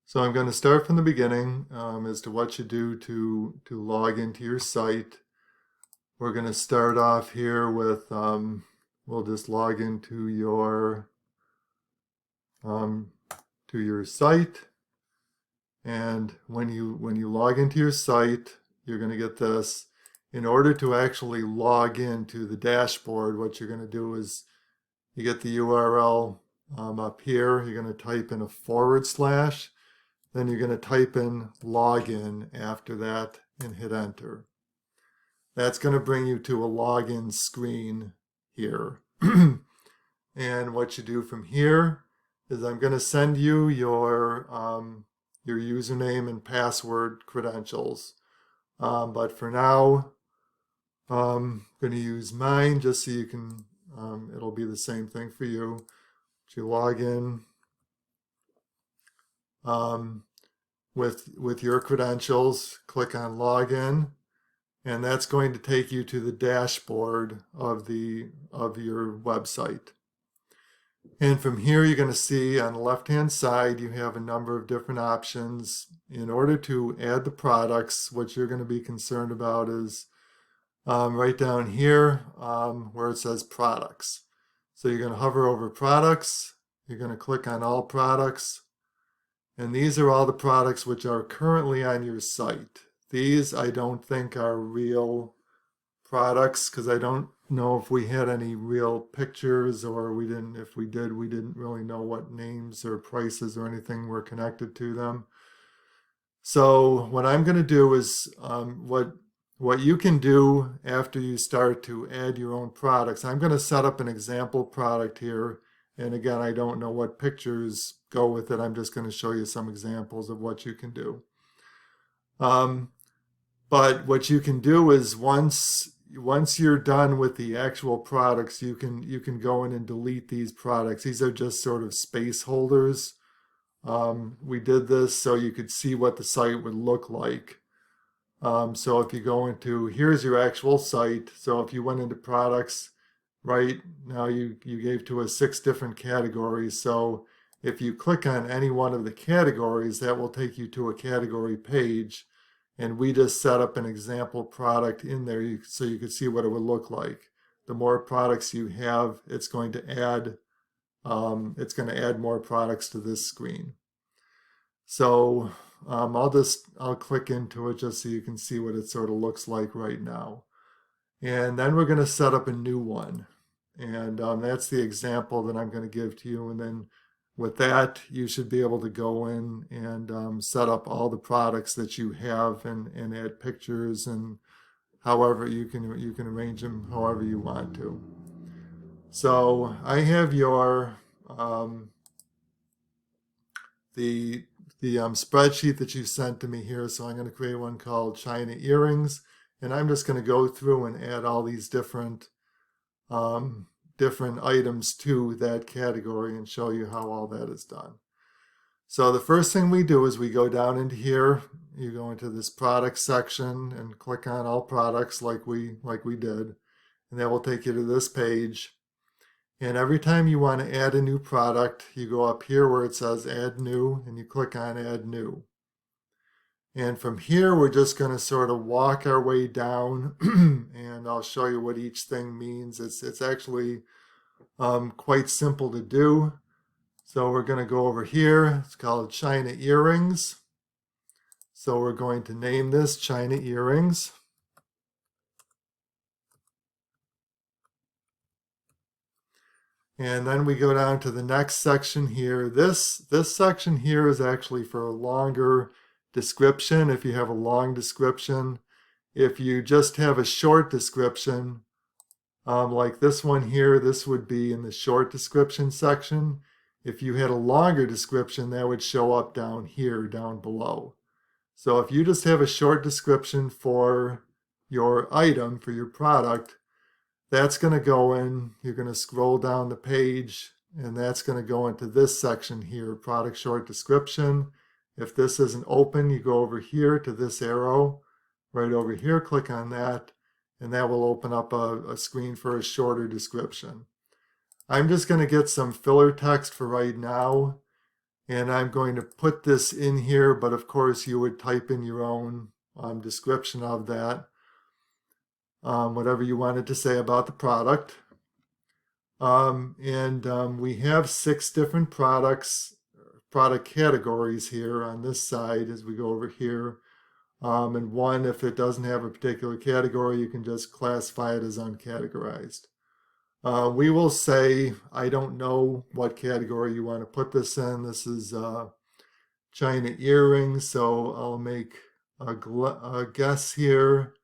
So I'm going to start from the beginning as to what you do to log into your site. We're going to start off here with, we'll just log into um, your site. And when you log into your site, you're going to get this. In order to actually log into the dashboard, what you're going to do is you get the URL up here. You're going to type in a /. Then you're going to type in login after that and hit enter. That's going to bring you to a login screen here. And what you do from here is I'm going to send you your username and password credentials. But for now, I'm going to use mine just so you can, it'll be the same thing for you. You log in with your credentials, click on login, and that's going to take you to the dashboard of your website. And from here, you're going to see on the left-hand side, you have a number of different options. In order to add the products, what you're going to be concerned about is right down here where it says products. So you're going to hover over products. You're going to click on all products. And these are all the products which are currently on your site. These I don't think are real products because I don't know if we had any real pictures, or we didn't. If we did, we didn't really know what names or prices or anything were connected to them. So what I'm going to do is what you can do after you start to add your own products. I'm going to set up an example product here. And again, I don't know what pictures go with it. I'm just going to show you some examples of what you can do. But what you can do is once you're done with the actual products, you can go in and delete these products. These are just sort of space holders. We did this so you could see what the site would look like. So if you go into, here's your actual site. So if you went into products, right now you gave to us 6 different categories. So if you click on any one of the categories, that will take you to a category page. And we just set up an example product in there so you can see what it would look like. The more products you have, it's going to add more products to this screen. So I'll click into it just so you can see what it sort of looks like right now. And then we're going to set up a new one. And that's the example that I'm going to give to you. And then with that, you should be able to go in and set up all the products that you have and add pictures, and however you can arrange them however you want to. So I have your the spreadsheet that you sent to me here. So I'm going to create one called China Earrings, and I'm just going to go through and add all these different items to that category and show you how all that is done. So the first thing we do is we go down into here. You go into this product section and click on all products like we did, and that will take you to this page. And every time you want to add a new product, you go up here where it says add new, and you click on add new. And from here, we're just going to sort of walk our way down, and I'll show you what each thing means. It's actually quite simple to do. So we're going to go over here. It's called China Earrings. So we're going to name this China Earrings. And then we go down to the next section here. This section here is actually for a longer description. If you have a long description, if you just have a short description, like this one here, this would be in the short description section. If you had a longer description, that would show up down here, down below. So if you just have a short description for your item, for your product, that's going to go in, you're going to scroll down the page, and that's going to go into this section here, product short description. If this isn't open, you go over here to this arrow, right over here, click on that, and that will open up a screen for a shorter description. I'm just going to get some filler text for right now, And I'm going to put this in here, but of course you would type in your own description of that, whatever you wanted to say about the product. We have 6 different product categories here on this side as we go over here. And one, if it doesn't have a particular category, you can just classify it as uncategorized. We will say, I don't know what category you want to put this in. This is China earrings, so I'll make a guess here,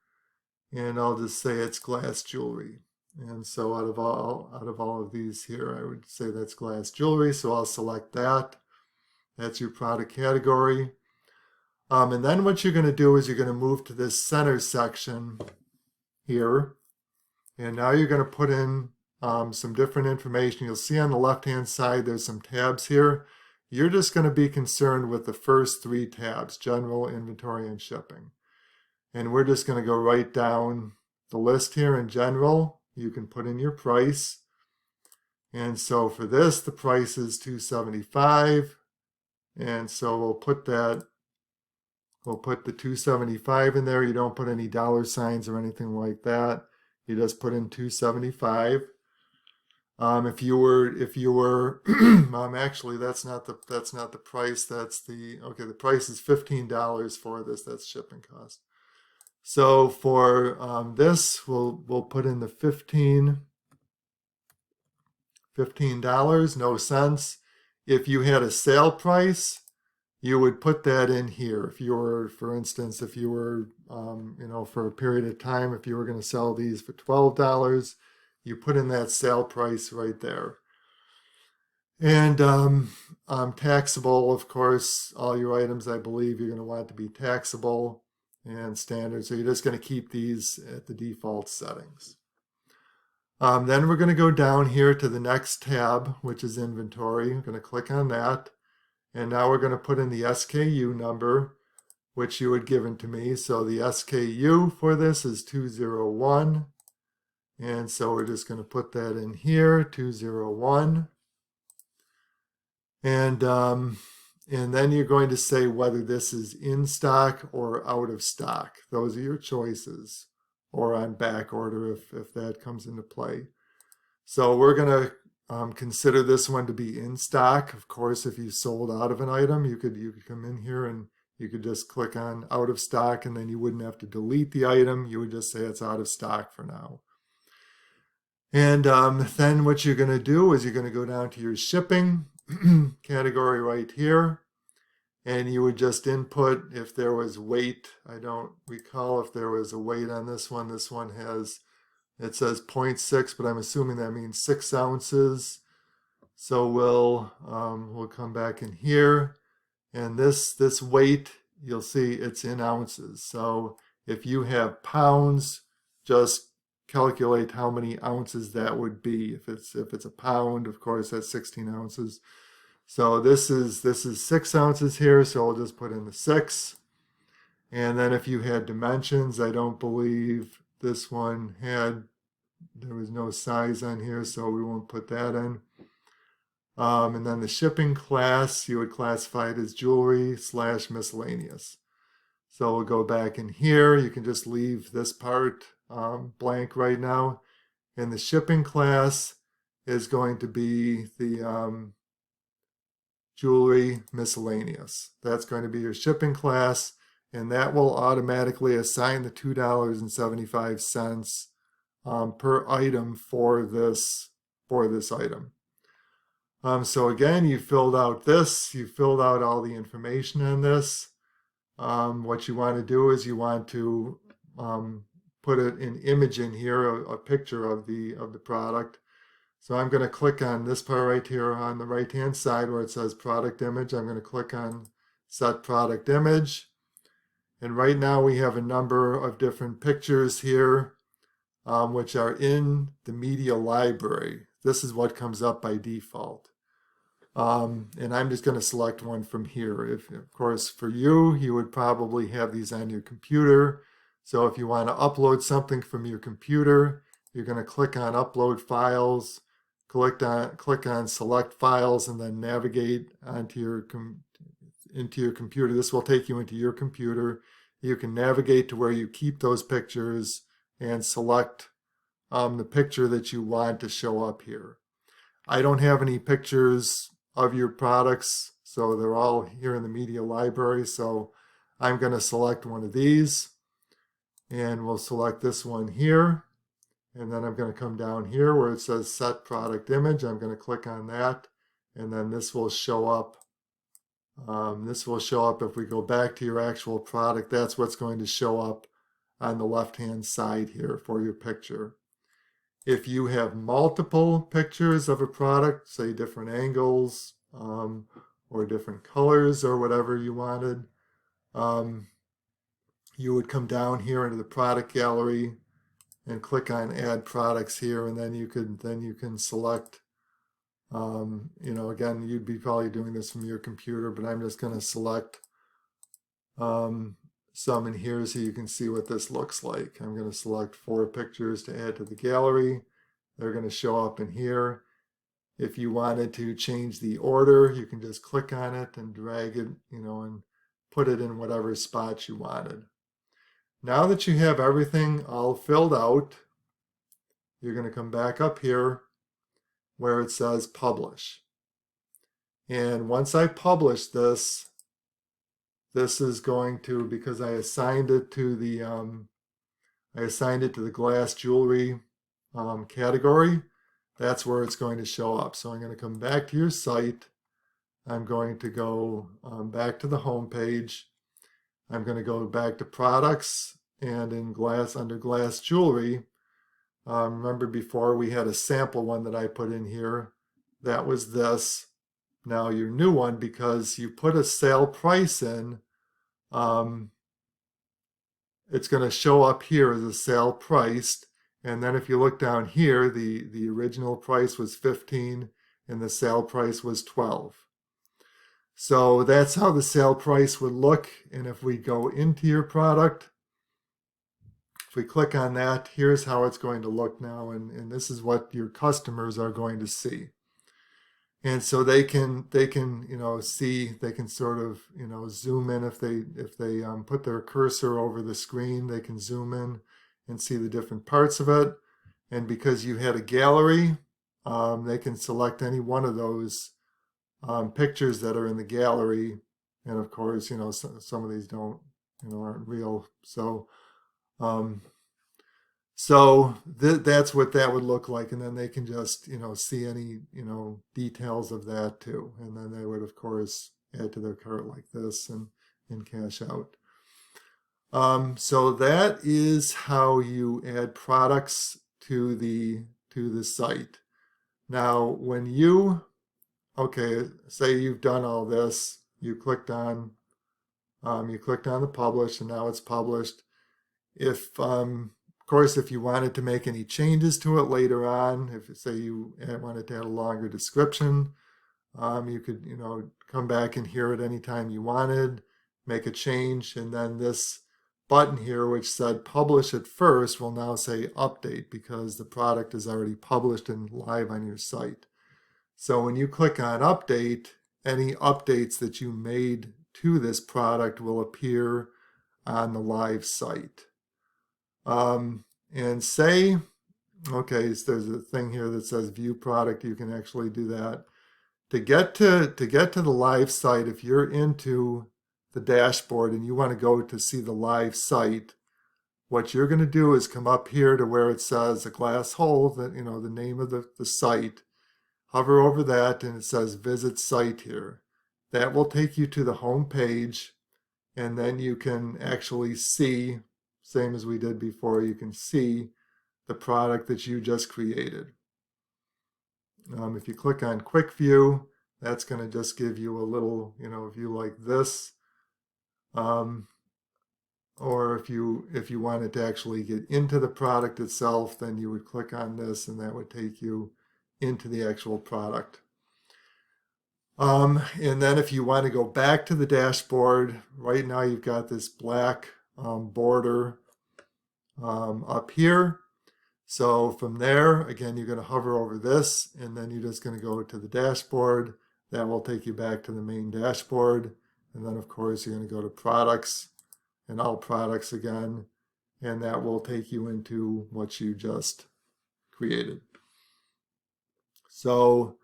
and I'll just say it's glass jewelry. And so out of all of these here, I would say that's glass jewelry, so I'll select that. That's your product category. And then what you're going to do is you're going to move to this center section here. And now you're going to put in some different information. You'll see on the left-hand side there's some tabs here. You're just going to be concerned with the first 3 tabs, General, Inventory, and Shipping. And we're just going to go right down the list here in General. You can put in your price. And so for this, the price is $275. And so we'll put the $275 in there. You don't put any dollar signs or anything like that. You just put in $275. If you were actually that's not the price. The price is $15 for this. That's shipping cost. So for this, we'll put in the $15, no cents. If you had a sale price, you would put that in here. If you were, for instance, for a period of time, if you were going to sell these for $12, you put in that sale price right there. And taxable, of course, all your items, I believe, you're going to want to be taxable and standard. So you're just going to keep these at the default settings. Then we're going to go down here to the next tab, which is inventory. I'm going to click on that. And now we're going to put in the SKU number, which you had given to me. So the SKU for this is 201. And so we're just going to put that in here, 201. And then you're going to say whether this is in stock or out of stock. Those are your choices. Or on back order if that comes into play. So we're going to consider this one to be in stock. Of course, if you sold out of an item, you could come in here and you could just click on out of stock, and then you wouldn't have to delete the item. You would just say it's out of stock for now. And then what you're going to do is you're going to go down to your shipping category right here, and you would just input if there was weight. I don't recall if there was a weight on this one. This one has, it says 0.6, but I'm assuming that means 6 ounces. So we'll come back in here, and this weight, you'll see it's in ounces. So if you have pounds, just calculate how many ounces that would be. If it's a pound, of course, that's 16 ounces. So this is 6 ounces here, so I'll just put in the 6. And then if you had dimensions, I don't believe this one there was no size on here, so we won't put that in. And then the shipping class, you would classify it as jewelry / miscellaneous. So we'll go back in here. You can just leave this part blank right now. And the shipping class is going to be the jewelry miscellaneous. That's going to be your shipping class, and that will automatically assign the $2.75 per item for this item. So again, you filled out all the information on this. What you want to do is you want to put an image in here, a picture of the product. So I'm going to click on this part right here on the right hand side where it says product image. I'm going to click on set product image. And right now we have a number of different pictures here which are in the media library. This is what comes up by default. And I'm just going to select one from here. Of course, for you would probably have these on your computer. So if you want to upload something from your computer, you're going to click on upload files. click on select files, and then navigate onto into your computer. This will take you into your computer. You can navigate to where you keep those pictures and select the picture that you want to show up here. I don't have any pictures of your products, so they're all here in the media library. So I'm going to select one of these, and we'll select this one here. And then I'm going to come down here where it says set product image. I'm going to click on that, and then this will show up. If we go back to your actual product. That's what's going to show up on the left-hand side here for your picture. If you have multiple pictures of a product, say different angles or different colors or whatever you wanted, you would come down here into the product gallery and click on add products here, and then you can select, again, you'd be probably doing this from your computer, but I'm just going to select some in here so you can see what this looks like. I'm going to select 4 pictures to add to the gallery. They're going to show up in here. If you wanted to change the order, you can just click on it and drag it, and put it in whatever spot you wanted. Now that you have everything all filled out, you're going to come back up here where it says publish. And once I publish this, this is going to, because I assigned it to the glass jewelry category, that's where it's going to show up. So I'm going to come back to your site. I'm going to go back to the home page. I'm going to go back to products, and in under glass jewelry, remember before we had a sample one that I put in here. That was this. Now your new one, because you put a sale price in, it's going to show up here as a sale price. And then if you look down here, the original price was 15 and the sale price was 12. So that's how the sale price would look. And if we go into your product, if we click on that, here's how it's going to look now. And this is what your customers are going to see. And so they can see, they can sort of zoom in if they put their cursor over the screen, they can zoom in and see the different parts of it. And because you had a gallery, they can select any one of those pictures that are in the gallery. And of course, some of these aren't real. So that's what that would look like. And then they can just, see any, details of that too. And then they would, of course, add to their cart like this and cash out. So that is how you add products to the site. Now, when say you've done all this, you clicked on the publish, and now it's published. If of course, if you wanted to make any changes to it later on, if say you wanted to add a longer description, you could come back in here at any time you wanted, make a change, and then this button here which said publish at first will now say update, because the product is already published and live on your site. So when you click on update, any updates that you made to this product will appear on the live site. And say, okay, so there's a thing here that says view product. You can actually do that. To get to the live site, if you're into the dashboard and you want to go to see the live site, what you're going to do is come up here to where it says a glass hole, that the name of the site. Hover over that and it says visit site here. That will take you to the home page, and then you can actually see, same as we did before, you can see the product that you just created. If you click on quick view, that's going to just give you a little view like this. Or if you wanted to actually get into the product itself, then you would click on this and that would take you into the actual product. And then if you want to go back to the dashboard, right now you've got this black border up here. So from there, again, you're going to hover over this, and then you're just going to go to the dashboard. That will take you back to the main dashboard. And then, of course, you're going to go to products and all products again, and that will take you into what you just created. So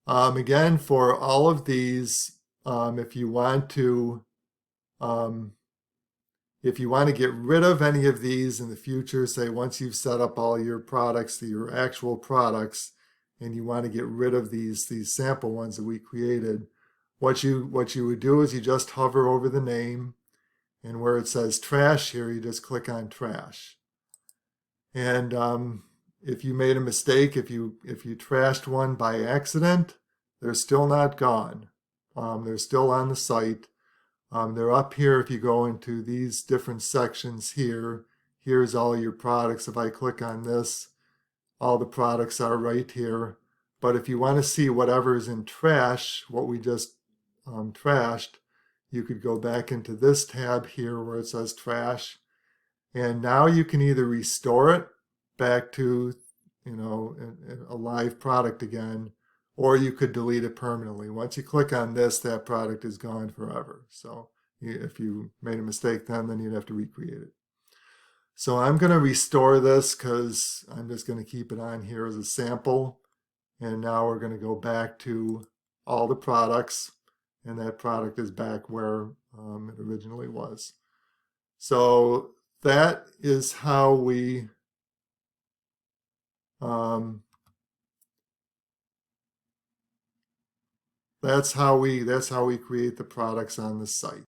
again, for all of these, if you want to get rid of any of these in the future, say once you've set up all your products, your actual products, and you want to get rid of these sample ones that we created, what you would do is you just hover over the name, and where it says trash here, you just click on trash. And if you made a mistake, if you trashed one by accident, they're still not gone. They're still on the site. They're up here. If you go into these different sections here, here's all your products. If I click on this, all the products are right here. But if you want to see whatever's in trash, what we just trashed, you could go back into this tab here where it says trash. And now you can either restore it back to, a live product again, or you could delete it permanently. Once you click on this, that product is gone forever. So if you made a mistake then you'd have to recreate it. So I'm going to restore this because I'm just going to keep it on here as a sample. And now we're going to go back to all the products, and that product is back where it originally was. So that is how we that's how we create the products on the site.